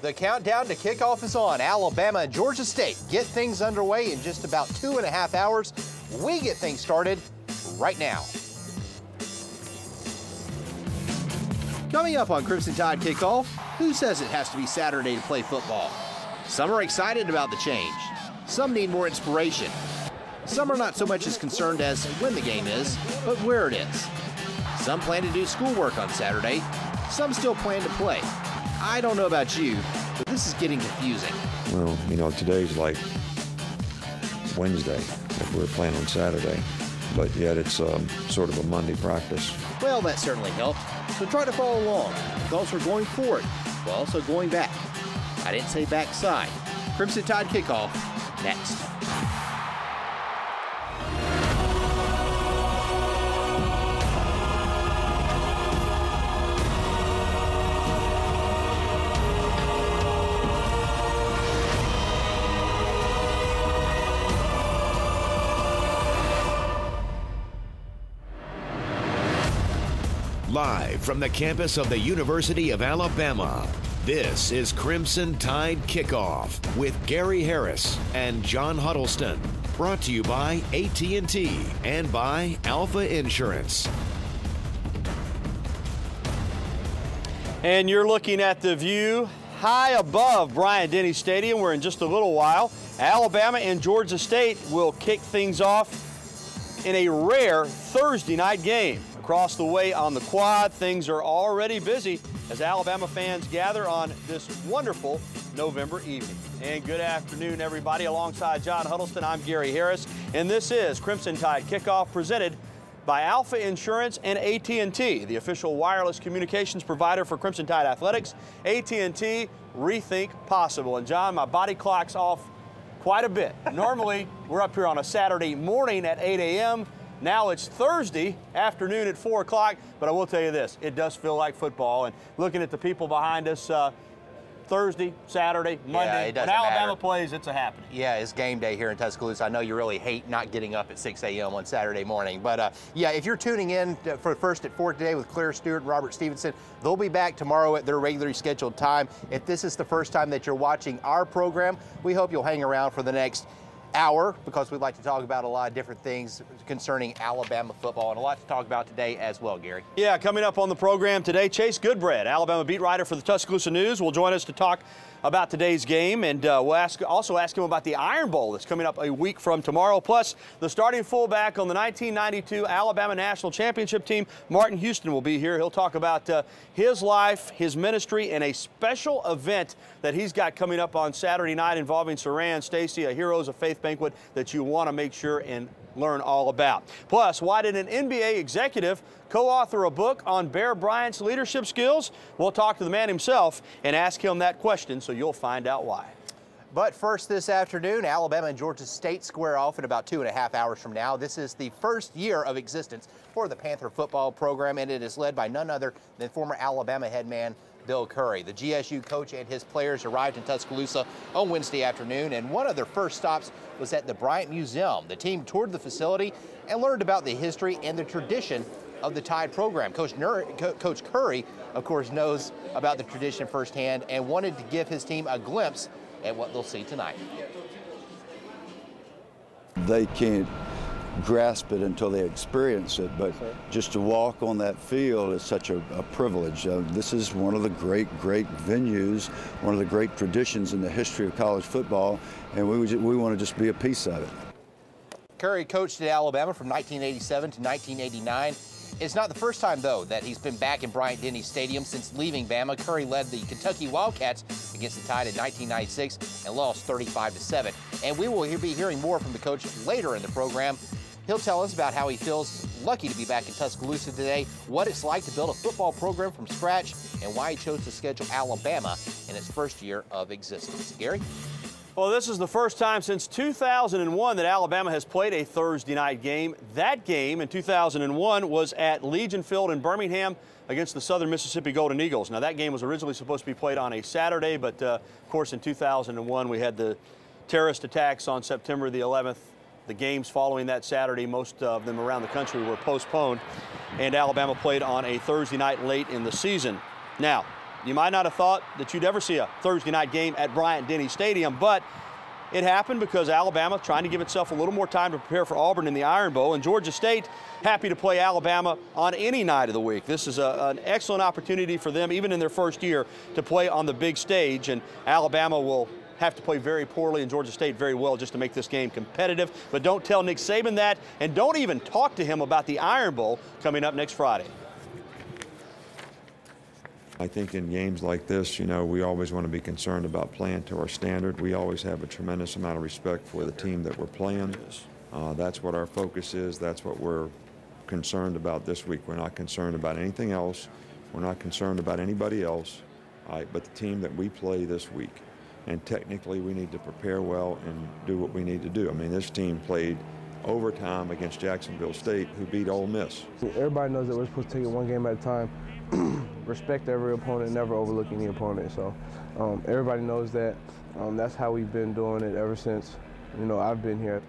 The countdown to kickoff is on. Alabama and Georgia State get things underway in just about 2.5 hours. We get things started right now. Coming up on Crimson Tide Kickoff, who says it has to be Saturday to play football? Some are excited about the change. Some need more inspiration. Some are not so much as concerned as when the game is, but where it is. Some plan to do schoolwork on Saturday. Some still plan to play. I don't know about you, but this is getting confusing. Well, you know, today's like Wednesday if we're playing on Saturday, but yet it's sort of a Monday practice. Well, that certainly helped. So try to follow along. Thoughts are going forward, while also going back. I didn't say backside. Crimson Tide Kickoff, next. Live from the campus of the University of Alabama, this is Crimson Tide Kickoff with Gary Harris and John Huddleston. Brought to you by AT&T and by Alpha Insurance. And you're looking at the view high above Bryant-Denny Stadium, where in just a little while, Alabama and Georgia State will kick things off in a rare Thursday night game. Across the way on the quad, things are already busy as Alabama fans gather on this wonderful November evening. And good afternoon, everybody. Alongside John Huddleston, I'm Gary Harris, and this is Crimson Tide Kickoff presented by Alpha Insurance and AT&T, the official wireless communications provider for Crimson Tide Athletics. AT&T, rethink possible. And John, my body clock's off quite a bit. Normally, we're up here on a Saturday morning at 8 a.m. Now it's Thursday afternoon at 4 o'clock, but I will tell you this, it does feel like football. And looking at the people behind us, Thursday, Saturday, Monday, when Alabama plays, it's a happening. Yeah, it's game day here in Tuscaloosa. I know you really hate not getting up at 6 a.m. on Saturday morning. But, yeah, if you're tuning in for First at 4 today with Claire Stewart and Robert Stevenson, they'll be back tomorrow at their regularly scheduled time. If this is the first time that you're watching our program, we hope you'll hang around for the next hour, because we'd like to talk about a lot of different things concerning Alabama football, and a lot to talk about today as well, Gary. Yeah, coming up on the program today, Chase Goodbread, Alabama beat writer for the Tuscaloosa News, will join us to talk about today's game, and we'll also ask him about the Iron Bowl that's coming up a week from tomorrow. Plus, the starting fullback on the 1992 Alabama National Championship team, Martin Houston, will be here. He'll talk about his life, his ministry, and a special event that he's got coming up on Saturday night involving Saran Stacy, a Heroes of Faith banquet that you want to make sure and learn all about. Plus, why did an NBA executive co-author a book on Bear Bryant's leadership skills? We'll talk to the man himself and ask him that question, so you'll find out why. But first this afternoon, Alabama and Georgia State square off in about 2.5 hours from now. This is the first year of existence for the Panther football program, and it is led by none other than former Alabama head man Bill Curry. The GSU coach and his players arrived in Tuscaloosa on Wednesday afternoon, and one of their first stops was at the Bryant Museum. The team toured the facility and learned about the history and the tradition of the Tide program. Coach Curry, of course, knows about the tradition firsthand and wanted to give his team a glimpse at what they'll see tonight. They can't grasp it until they experience it, but just to walk on that field is such a privilege. This is one of the great venues, one of the great traditions in the history of college football, and we want to just be a piece of it. Curry coached at Alabama from 1987 to 1989. It's not the first time, though, that he's been back in Bryant-Denny Stadium since leaving Bama. Curry led the Kentucky Wildcats against the Tide in 1996 and lost 35-7. And we will be hearing more from the coach later in the program. He'll tell us about how he feels lucky to be back in Tuscaloosa today, what it's like to build a football program from scratch, and why he chose to schedule Alabama in its first year of existence. Gary? Well, this is the first time since 2001 that Alabama has played a Thursday night game. That game in 2001 was at Legion Field in Birmingham against the Southern Mississippi Golden Eagles. Now, that game was originally supposed to be played on a Saturday, but of course in 2001 we had the terrorist attacks on September the 11th. The games following that Saturday, most of them around the country, were postponed, and Alabama played on a Thursday night late in the season. Now, You might not have thought that you'd ever see a Thursday night game at Bryant-Denny Stadium, but it happened because Alabama trying to give itself a little more time to prepare for Auburn in the Iron Bowl, and Georgia State happy to play Alabama on any night of the week. This is an excellent opportunity for them, even in their first year, to play on the big stage, and Alabama will have to play very poorly and Georgia State very well just to make this game competitive. But don't tell Nick Saban that, and don't even talk to him about the Iron Bowl coming up next Friday. I think in games like this, you know, we always want to be concerned about playing to our standard. We always have a tremendous amount of respect for the team that we're playing. That's what our focus is. That's what we're concerned about this week. We're not concerned about anything else. We're not concerned about anybody else, but the team that we play this week. And technically, we need to prepare well and do what we need to do. I mean, this team played overtime against Jacksonville State, who beat Ole Miss. Everybody knows that we're supposed to take it one game at a time. Respect every opponent, never overlook any opponent. So everybody knows that. That's how we've been doing it ever since, you know, I've been here.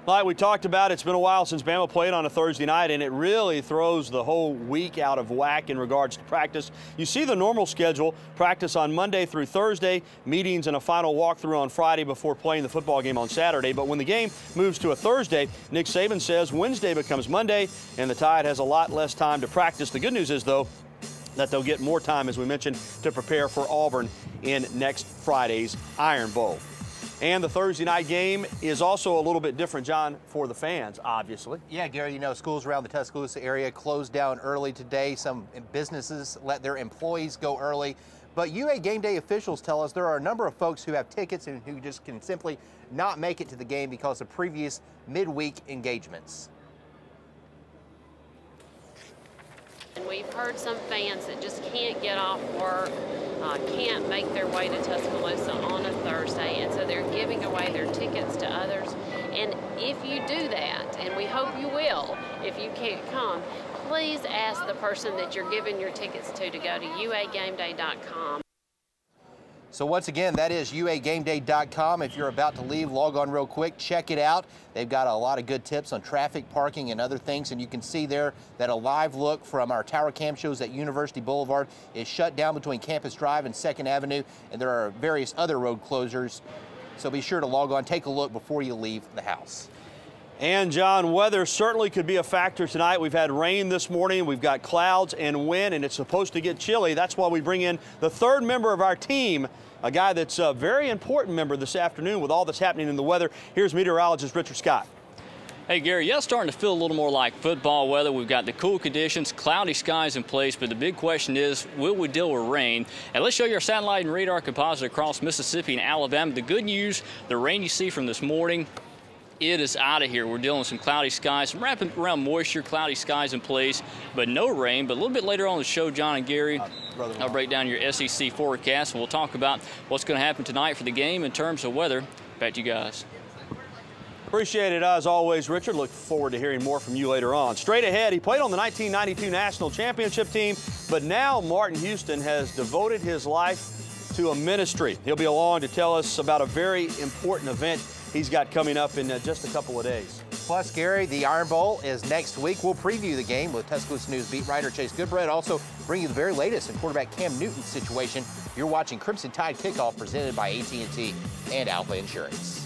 Like we talked about, it's been a while since Bama played on a Thursday night, and it really throws the whole week out of whack in regards to practice. You see the normal schedule, practice on Monday through Thursday, meetings and a final walkthrough on Friday before playing the football game on Saturday. But when the game moves to a Thursday, Nick Saban says Wednesday becomes Monday, and the Tide has a lot less time to practice. The good news is, though, that they'll get more time, as we mentioned, to prepare for Auburn in next Friday's Iron Bowl. And the Thursday night game is also a little bit different, John, for the fans, obviously. Yeah, Gary, you know, schools around the Tuscaloosa area closed down early today. Some businesses let their employees go early. But UA Game Day officials tell us there are a number of folks who have tickets and who just can simply not make it to the game because of previous midweek engagements. And we've heard some fans that just can't get off work, can't make their way to Tuscaloosa on a Thursday, and so they're giving away their tickets to others. And if you do that, and we hope you will, if you can't come, please ask the person that you're giving your tickets to go to uagameday.com. So once again, that is uagameday.com. If you're about to leave, log on real quick, check it out. They've got a lot of good tips on traffic, parking, and other things. And you can see there that a live look from our tower cam shows that University Boulevard is shut down between Campus Drive and 2nd Avenue, and there are various other road closures. So be sure to log on, take a look before you leave the house. And, John, weather certainly could be a factor tonight. We've had rain this morning. We've got clouds and wind, and it's supposed to get chilly. That's why we bring in the third member of our team, a guy that's a very important member this afternoon with all that's happening in the weather. Here's meteorologist Richard Scott. Hey, Gary, yeah, starting to feel a little more like football weather. We've got the cool conditions, cloudy skies in place, but the big question is, will we deal with rain? And let's show you our satellite and radar composite across Mississippi and Alabama. The good news, the rain you see from this morning, it is out of here. We're dealing with some cloudy skies, some wrapping around moisture, cloudy skies in place, but no rain. But a little bit later on in the show, John and Gary, I'll break down your SEC forecast, and we'll talk about what's going to happen tonight for the game in terms of weather. Back to you guys. Appreciate it as always, Richard. Look forward to hearing more from you later on. Straight ahead, he played on the 1992 National Championship team, but now Martin Houston has devoted his life to a ministry. He'll be along to tell us about a very important event he's got coming up in just a couple of days. Plus, Gary, the Iron Bowl is next week. We'll preview the game with Tuscaloosa News beat writer Chase Goodbread. Also bring you the very latest in quarterback Cam Newton's situation. You're watching Crimson Tide Kickoff presented by AT&T and Alpha Insurance.